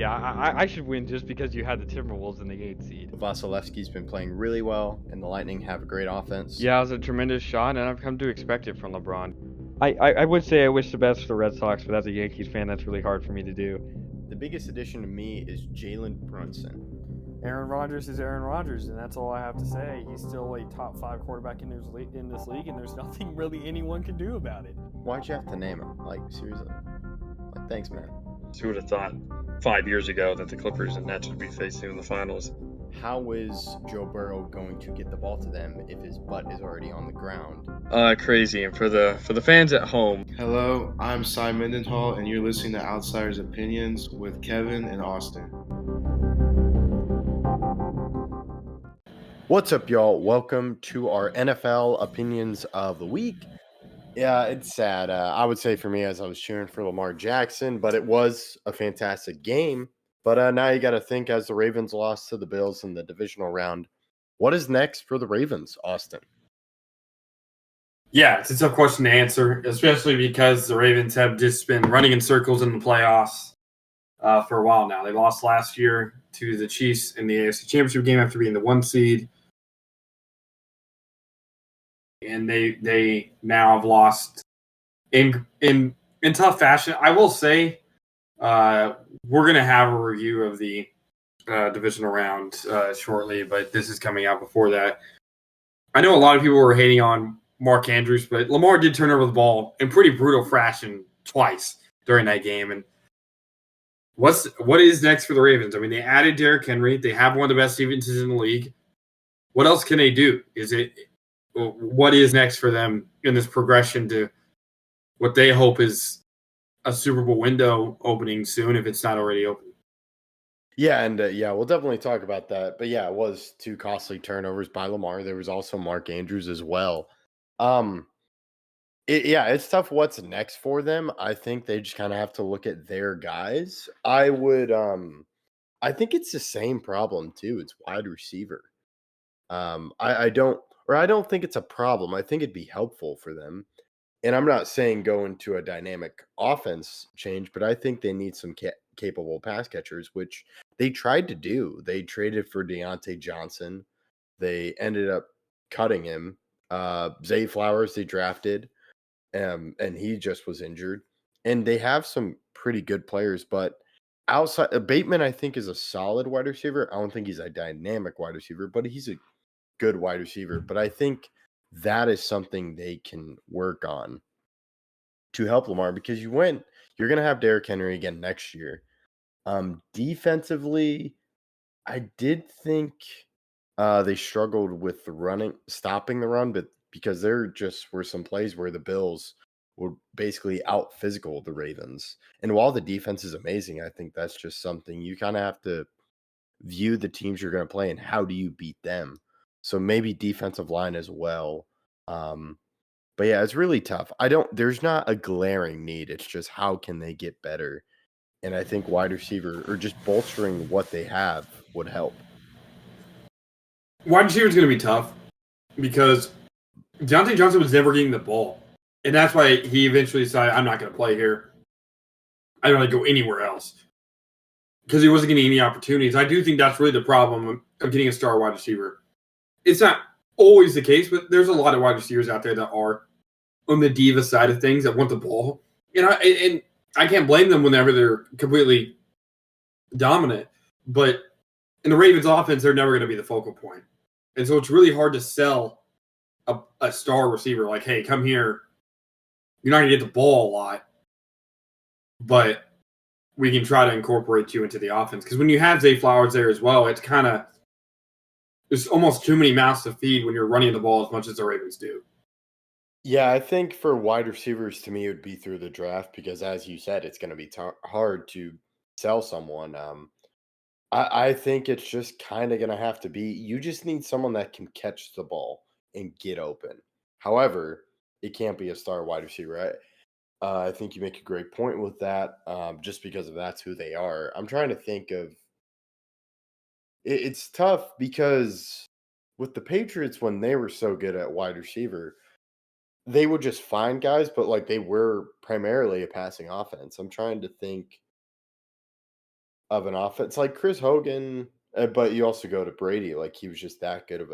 yeah, I should win just because you had the Timberwolves in the 8th seed. Vasilevsky's been playing really well, and the Lightning have a great offense. Yeah, it was a tremendous shot, and I've come to expect it from LeBron. I would say I wish the best for the Red Sox, but as a Yankees fan, that's really hard for me to do. The biggest addition to me is Jalen Brunson. Aaron Rodgers is Aaron Rodgers, and that's all I have to say. He's still a top 5 quarterback in this league, and there's nothing really anyone can do about it. Why'd you have to name him? Like, seriously? Like, thanks, man. Who would have thought 5 years ago that the Clippers and Nets would be facing in the finals? How is Joe Burrow going to get the ball to them if his butt is already on the ground? Crazy. And for the fans at home, Hello, I'm Cy Mendenhall, and you're listening to Outsiders Opinions with Kevin and Austin. What's up, y'all? Welcome to our NFL Opinions of the Week. Yeah, it's sad. I would say for me, as I was cheering for Lamar Jackson, but it was a fantastic game. But now you got to think, as the Ravens lost to the Bills in the divisional round, what is next for the Ravens, Austin? Yeah, it's a tough question to answer, especially because the Ravens have just been running in circles in the playoffs for a while now. They lost last year to the Chiefs in the AFC Championship game after being the 1 seed. And they now have lost in tough fashion. I will say we're going to have a review of the divisional round shortly, but this is coming out before that. I know a lot of people were hating on Mark Andrews, but Lamar did turn over the ball in pretty brutal fashion twice during that game. And what is next for the Ravens? I mean, they added Derrick Henry. They have one of the best defenses in the league. What else can they do? What is next for them in this progression to what they hope is a Super Bowl window opening soon, if it's not already open? Yeah, and we'll definitely talk about that. But yeah, it was 2 costly turnovers by Lamar. There was also Mark Andrews as well. It's tough what's next for them. I think they just kind of have to look at their guys. I think it's the same problem too. It's wide receiver. I don't think it's a problem. I think it'd be helpful for them. And I'm not saying go into a dynamic offense change, but I think they need some capable pass catchers, which they tried to do. They traded for Deontay Johnson. They ended up cutting him. Zay Flowers they drafted, and he just was injured. And they have some pretty good players, but outside Bateman, I think, is a solid wide receiver. I don't think he's a dynamic wide receiver, but he's a good wide receiver. But I think that is something they can work on to help Lamar, because you're going to have Derrick Henry again next year. Defensively, I did think they struggled with stopping the run, but because there just were some plays where the Bills would basically out physical the Ravens. And while the defense is amazing, I think that's just something you kind of have to view the teams you're going to play and how do you beat them. So maybe defensive line as well. But yeah, it's really tough. There's not a glaring need. It's just how can they get better? And I think wide receiver or just bolstering what they have would help. Wide receiver is going to be tough because Deontay Johnson was never getting the ball. And that's why he eventually decided, I'm not going to play here. I don't want to go anywhere else. Because he wasn't getting any opportunities. I do think that's really the problem of getting a star wide receiver. It's not always the case, but there's a lot of wide receivers out there that are on the diva side of things that want the ball. And I can't blame them whenever they're completely dominant. But in the Ravens offense, they're never going to be the focal point. And so it's really hard to sell a star receiver like, hey, come here. You're not going to get the ball a lot, but we can try to incorporate you into the offense. Because when you have Zay Flowers there as well, it's kind of there's almost too many mouths to feed when you're running the ball as much as the Ravens do. Yeah, I think for wide receivers, to me, it would be through the draft because, as you said, it's going to be hard to sell someone. I think it's just kind of going to have to be you just need someone that can catch the ball and get open. However, it can't be a star wide receiver. I think you make a great point with that just because of that's who they are. I'm trying to think of it's tough because with the Patriots, when they were so good at wide receiver, they would just find guys, but like they were primarily a passing offense. I'm trying to think of an offense like Chris Hogan, but you also go to Brady, like he was just that good of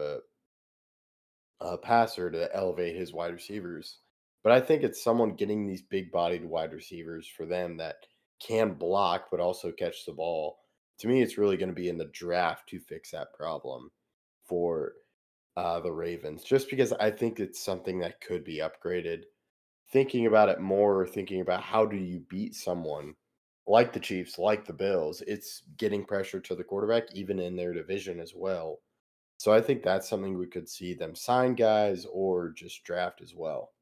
a passer to elevate his wide receivers. But I think it's someone getting these big bodied wide receivers for them that can block but also catch the ball. To me, it's really going to be in the draft to fix that problem for the Ravens, just because I think it's something that could be upgraded. Thinking about it more, thinking about how do you beat someone like the Chiefs, like the Bills, it's getting pressure to the quarterback, even in their division as well. So I think that's something we could see them sign guys or just draft as well.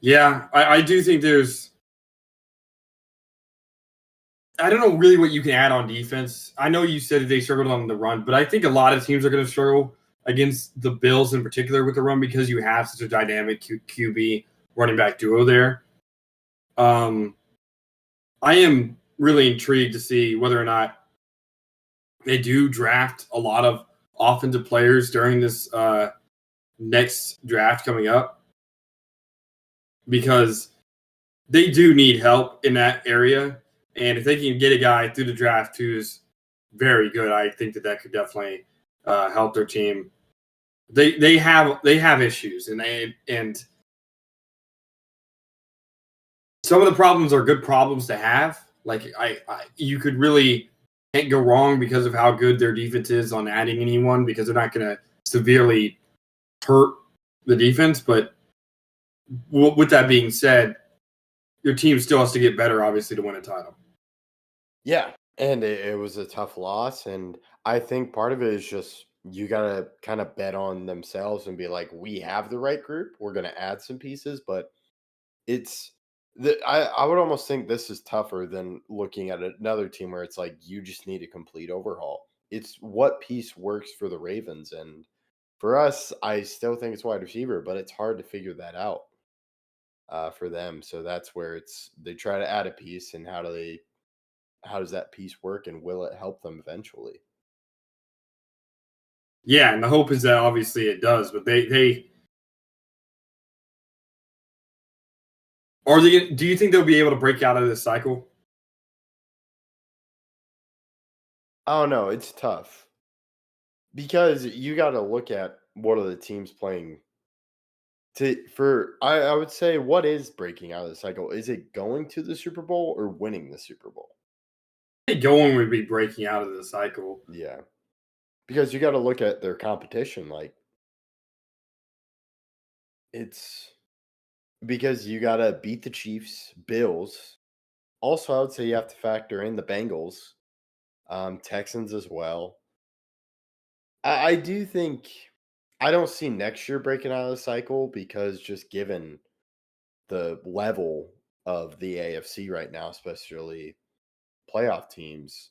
Yeah, I do think there's. I don't know really what you can add on defense. I know you said that they struggled on the run, but I think a lot of teams are going to struggle against the Bills in particular with the run because you have such a dynamic QB running back duo there. I am really intrigued to see whether or not they do draft a lot of offensive players during this next draft coming up because they do need help in that area. And if they can get a guy through the draft who's very good, I think that could definitely help their team. They have issues, and some of the problems are good problems to have. Like you could really can't go wrong because of how good their defense is on adding anyone because they're not going to severely hurt the defense. But with that being said, your team still has to get better, obviously, to win a title. Yeah, and it was a tough loss, and I think part of it is just you got to kind of bet on themselves and be like, we have the right group. We're going to add some pieces, but it's I would almost think this is tougher than looking at another team where it's like you just need a complete overhaul. It's what piece works for the Ravens, and for us, I still think it's wide receiver, but it's hard to figure that out for them. So that's where they try to add a piece, and how does that piece work, and will it help them eventually? Yeah, and the hope is that obviously it does, but they are they. Do you think they'll be able to break out of this cycle? Oh no, it's tough because you got to look at what are the teams playing. I would say, what is breaking out of the cycle? Is it going to the Super Bowl or winning the Super Bowl? I think going would be breaking out of the cycle. Yeah, because you got to look at their competition. Like it's because you got to beat the Chiefs, Bills. Also, I would say you have to factor in the Bengals, Texans as well. I do think I don't see next year breaking out of the cycle because just given the level of the AFC right now, especially playoff teams.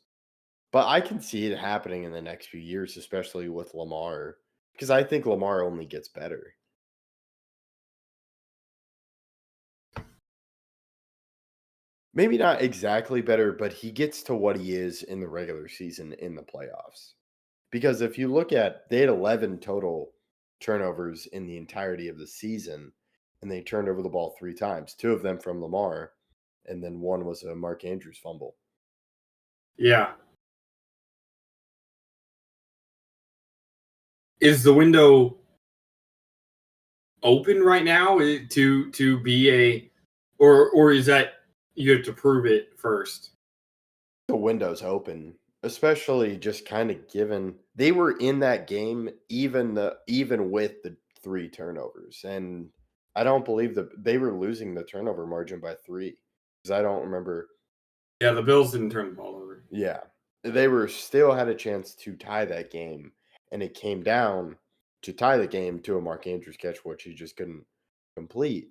But I can see it happening in the next few years, especially with Lamar, because I think Lamar only gets better. Maybe not exactly better, but he gets to what he is in the regular season in the playoffs. Because if you look at, they had 11 total turnovers in the entirety of the season, and they turned over the ball 3 times, 2 of them from Lamar, and then one was a Mark Andrews fumble. Yeah. Is the window open right now to be or is that you have to prove it first? The window's open, especially just kind of given they were in that game even with the 3 turnovers, and I don't believe that they were losing the turnover margin by 3 because I don't remember. Yeah, the Bills didn't turn the ball over. Yeah, they were still had a chance to tie that game, and it came down to tie the game to a Mark Andrews catch, which he just couldn't complete.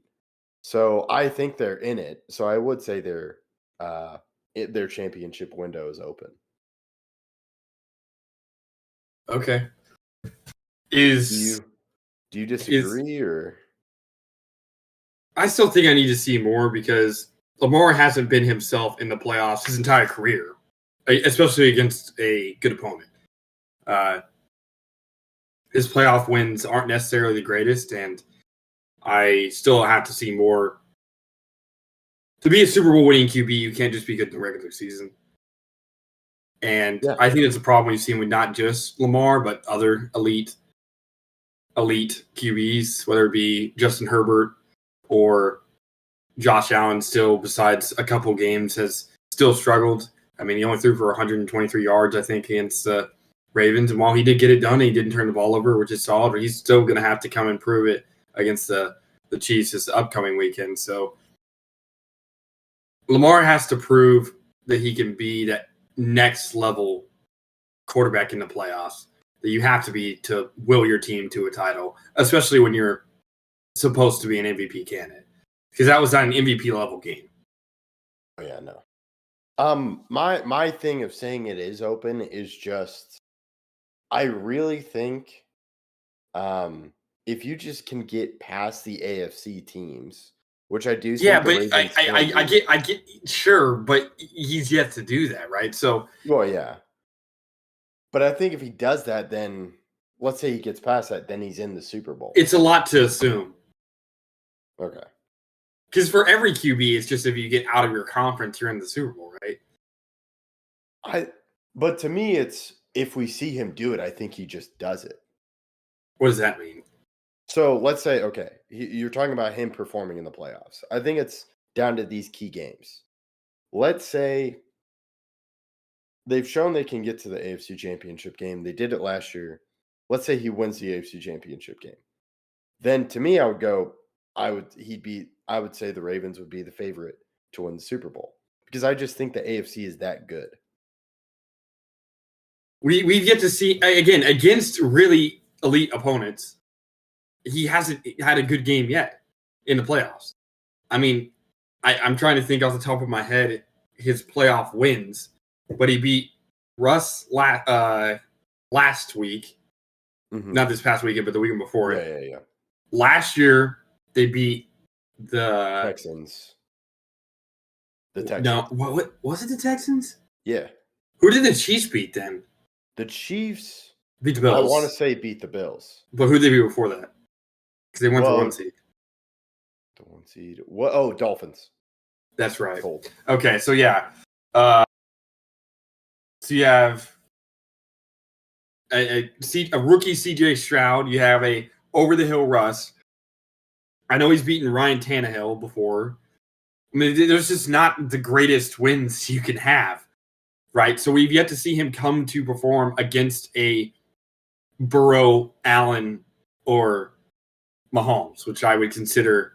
So I think they're in it. So I would say their championship window is open. Okay. Do you disagree or? I still think I need to see more because Lamar hasn't been himself in the playoffs his entire career, especially against a good opponent. His playoff wins aren't necessarily the greatest, and I still have to see more to be a Super Bowl winning QB, you can't just be good in the regular season. And Yeah. I think it's a problem we've seen with not just Lamar, but other elite QBs, whether it be Justin Herbert or Josh Allen. Still, besides a couple games, has still struggled. I mean, he only threw for 123 yards, I think, against the Ravens. And while he did get it done, he didn't turn the ball over, which is solid. But he's still going to have to come and prove it against the Chiefs this upcoming weekend. So Lamar has to prove that he can be that next level quarterback in the playoffs that you have to be to will your team to a title, especially when you're supposed to be an MVP candidate, because that was not an MVP level game. Oh yeah, no. My thing of saying it is open is just, I really think, if you just can get past the AFC teams, which I do. Yeah, think but I get sure, but he's yet to do that, right? So, well, yeah. But I think if he does that, then let's say he gets past that, then he's in the Super Bowl. it's a lot to assume. Okay. Because for every QB, it's just if you get out of your conference, you're in the Super Bowl, right? But to me, it's if we see him do it, I think he just does it. What does that mean? So let's say, okay, you're talking about him performing in the playoffs. I think it's down to these key games. Let's say they've shown they can get to the AFC Championship game. They did it last year. Let's say he wins the AFC Championship game. Then to me, I would say the Ravens would be the favorite to win the Super Bowl, because I just think the AFC is that good. We've yet to see, again, against really elite opponents, he hasn't had a good game yet in the playoffs. I mean, I'm trying to think off the top of my head his playoff wins, but he beat Russ last week. Mm-hmm. Not this past weekend, but the weekend before it. Yeah. Last year, they beat the Texans. The Texans. No, what was it? The Texans? Yeah. Who did the Chiefs beat then? The Chiefs Beat the Bills. I want to say beat the Bills. But who did they beat before that? Because they went for 1 seed. The 1 seed. What? Oh, Dolphins. That's right. Cold. Okay, so yeah. So you have a rookie CJ Stroud. You have a over-the-hill Russ. I know he's beaten Ryan Tannehill before. I mean, there's just not the greatest wins you can have, right? So we've yet to see him come to perform against a Burrow, Allen, or Mahomes, which I would consider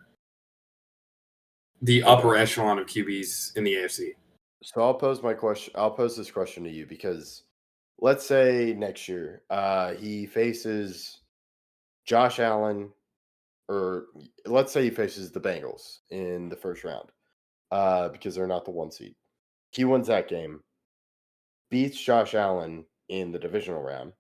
the upper echelon of QBs in the AFC. So I'll pose this question to you, because let's say next year he faces Josh Allen, or let's say he faces the Bengals in the first round, because they're not the 1 seed. He wins that game, beats Josh Allen in the divisional round,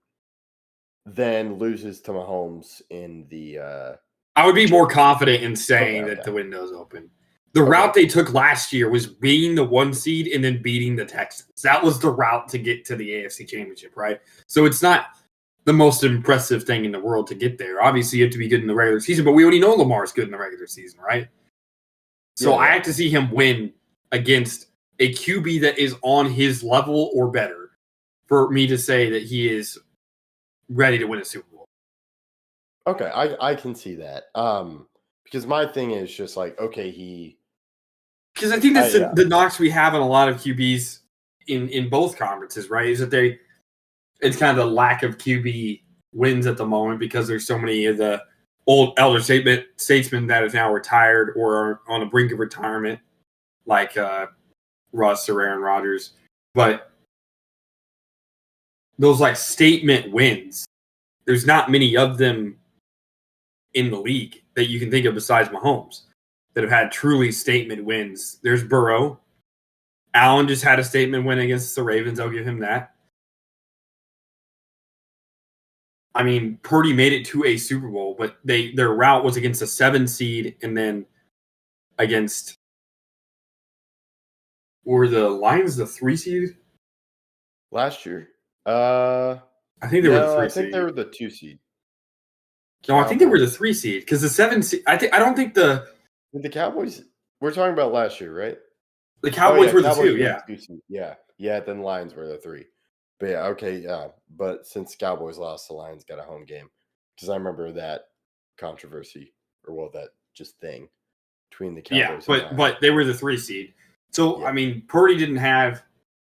then loses to Mahomes in the I would be more confident in saying that the window's open. The route they took last year was being the 1 seed and then beating the Texans. That was the route to get to the AFC Championship, right? So it's not the most impressive thing in the world to get there. Obviously, you have to be good in the regular season, but we already know Lamar's good in the regular season, right? So I have to see him win against a QB that is on his level or better for me to say that he is ready to win a Super Bowl. Okay, I can see that. Because my thing is just like, okay, because I think that's the knocks we have on a lot of QBs in both conferences, right? Is that it's kind of the lack of QB wins at the moment, because there's so many of the old elder statesmen that is now retired or are on the brink of retirement, like Russ or Aaron Rodgers. But those like statement wins, there's not many of them in the league that you can think of besides Mahomes that have had truly statement wins. There's Burrow. Allen just had a statement win against the Ravens. I'll give him that. I mean, Purdy made it to a Super Bowl, but their route was against a 7 seed and then against, were the Lions the 3 seed? last year. I think they were the 3 seed. I think they were the 2 seed. No, I think they were the 3 seed, because the 7 seed. I don't think the Did the Cowboys? We're talking about last year, right? The Cowboys were the Cowboys 2, yeah. 2 seed. Yeah. Then Lions were the 3. But yeah, okay, yeah. But since Cowboys lost, the Lions got a home game because I remember that controversy that just thing between the Cowboys and Lions. But they were the 3 seed. So Yeah. I mean, Purdy didn't have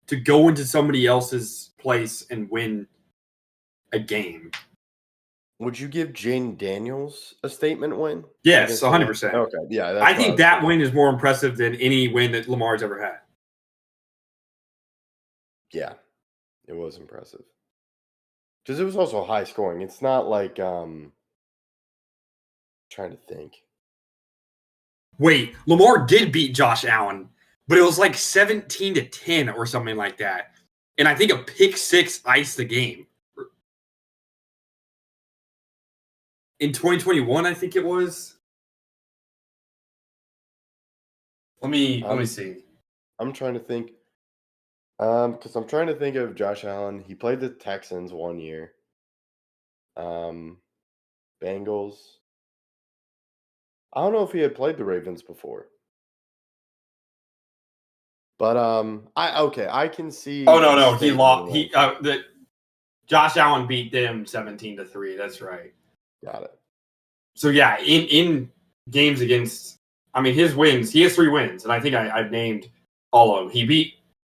to go into somebody else's place and win a game. Would you give Jane Daniels a statement win? Yes, against the 100%. Lions? Okay, yeah. That's I what think was that thinking. win is more impressive than any win that Lamar's ever had. Yeah, it was impressive because it was also high scoring. It's not like trying to think. Wait, Lamar did beat Josh Allen, but it was like 17-10 or something like that. And I think a pick 6 iced the game. In 2021, I think it was. Let me see. I'm trying to think. Because I'm trying to think of Josh Allen. He played the Texans one year. Bengals. I don't know if he had played the Ravens before. But I can see. Oh no, he statement lost. win. Josh Allen beat them 17-3. That's right. Got it. So yeah, in games against, I mean, his wins. He has 3 wins, and I think I've named all of them. He beat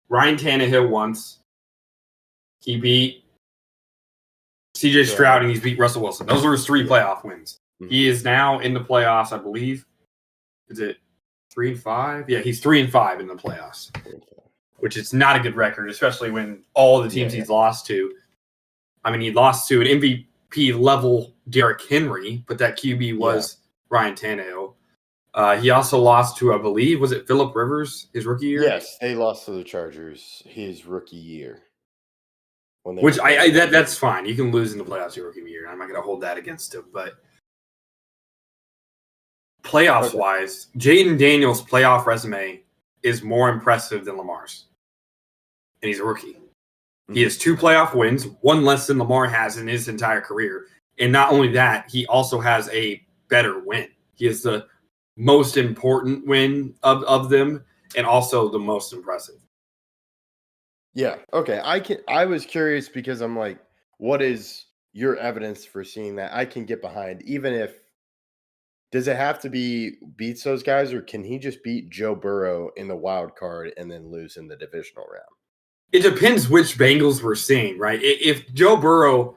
Ryan Tannehill once. He beat CJ Stroud, and he's beat Russell Wilson. Those are his 3 playoff wins. Mhm. He is now in the playoffs, I believe. Is it 3-5? Yeah, he's 3-5 in the playoffs, which is not a good record, especially when all the teams he's lost to. I mean, he lost to an MVP level Derrick Henry, but that QB was Ryan Tannehill. He also lost to, I believe, was it Phillip Rivers his rookie year? Yes, they lost to the Chargers his rookie year. Which that's fine. You can lose in the playoffs your rookie year. I'm not going to hold that against him, but playoffs wise, Jaden Daniels' playoff resume is more impressive than Lamar's, and he's a rookie. He has 2 playoff wins, 1 less than Lamar has in his entire career. And not only that, he also has a better win. He is the most important win of them and also the most impressive. Yeah. Okay. I was curious because I'm like, what is your evidence for seeing that? I can get behind, even if does it have to be beats those guys, or can he just beat Joe Burrow in the wild card and then lose in the divisional round? It depends which Bengals we're seeing, right? If Joe Burrow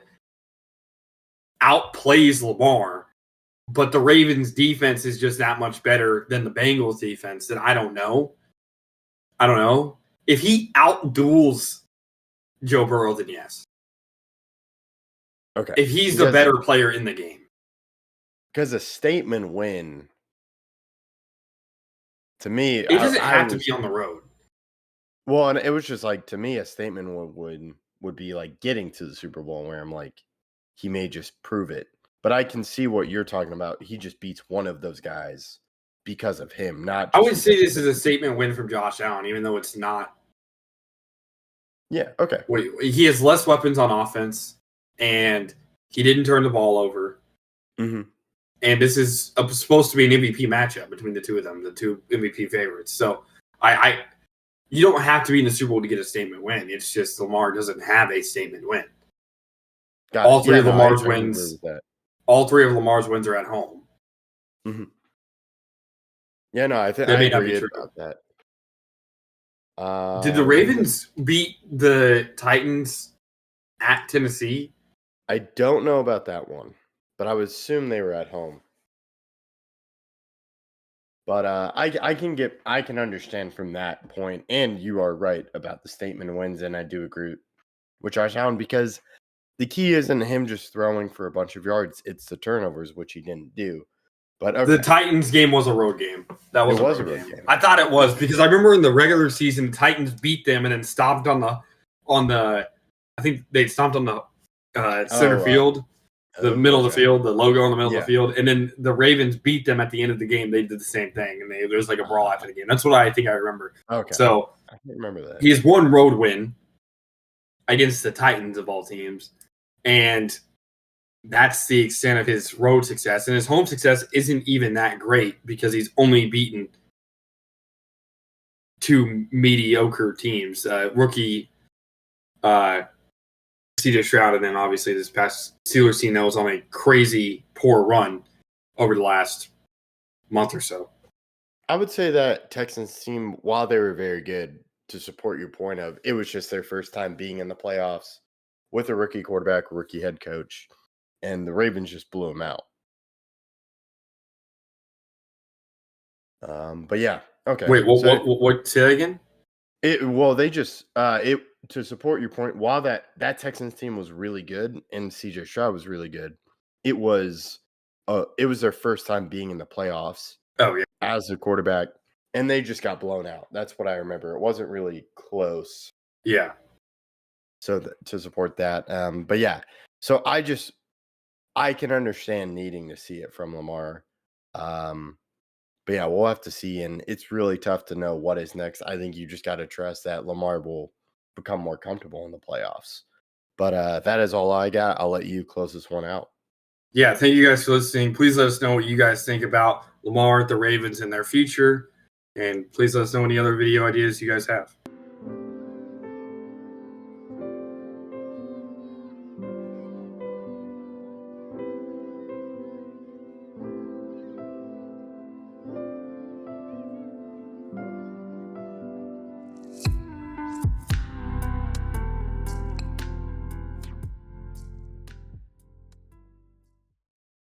outplays Lamar, but the Ravens defense is just that much better than the Bengals defense, then I don't know. If he outduels Joe Burrow, then yes. Okay. If he's the better player in the game. Because a statement win, to me, it doesn't have to be on the road. Well, and it was just like, to me, a statement would be like getting to the Super Bowl, where I'm like, he may just prove it. But I can see what you're talking about. He just beats one of those guys because of him. I would say this is a statement win from Josh Allen, even though it's not. Yeah, okay. He has less weapons on offense, and he didn't turn the ball over. Mm-hmm. And this is supposed to be an MVP matchup between the two of them, the 2 MVP favorites. So you don't have to be in the Super Bowl to get a statement win. It's just Lamar doesn't have a statement win. All 3 of Lamar's wins. All 3 of Lamar's wins are at home. Mm-hmm. Yeah, no, I think that I may not be agree true. about that. Did the Ravens beat the Titans at Tennessee? I don't know about that one, but I would assume they were at home. But I can understand from that point, and you are right about the statement wins, and I do agree with Josh Allen, because the key isn't him just throwing for a bunch of yards; it's the turnovers, which he didn't do. But the Titans game was a road game. That was a road game. I thought it was, because I remember in the regular season, the Titans beat them and then stomped on the. I think they stomped on the center field. The middle of the field, the logo in the middle of the field, and then the Ravens beat them at the end of the game. They did the same thing, and there was like a brawl after the game. That's what I think I remember. Okay, so I can't remember that. He has 1 road win against the Titans of all teams, and that's the extent of his road success. And his home success isn't even that great, because he's only beaten two mediocre teams. Rookie CJ Stroud, and then obviously this past Steelers team that was on a crazy poor run over the last month or so. I would say that Texans team, while they were very good, to support your point of, it was just their first time being in the playoffs with a rookie quarterback, rookie head coach, and the Ravens just blew them out. But yeah, okay. Wait, what? Say that again. They just to support your point. While that Texans team was really good and CJ Stroud was really good, it was their first time being in the playoffs. Oh yeah, as a quarterback, and they just got blown out. That's what I remember. It wasn't really close. Yeah. So to support that, but yeah. So I can understand needing to see it from Lamar. But yeah, we'll have to see, and it's really tough to know what is next. I think you just got to trust that Lamar will become more comfortable in the playoffs. But that is all I got. I'll let you close this one out. Yeah, thank you guys for listening. Please let us know what you guys think about Lamar, the Ravens, and their future. And please let us know any other video ideas you guys have.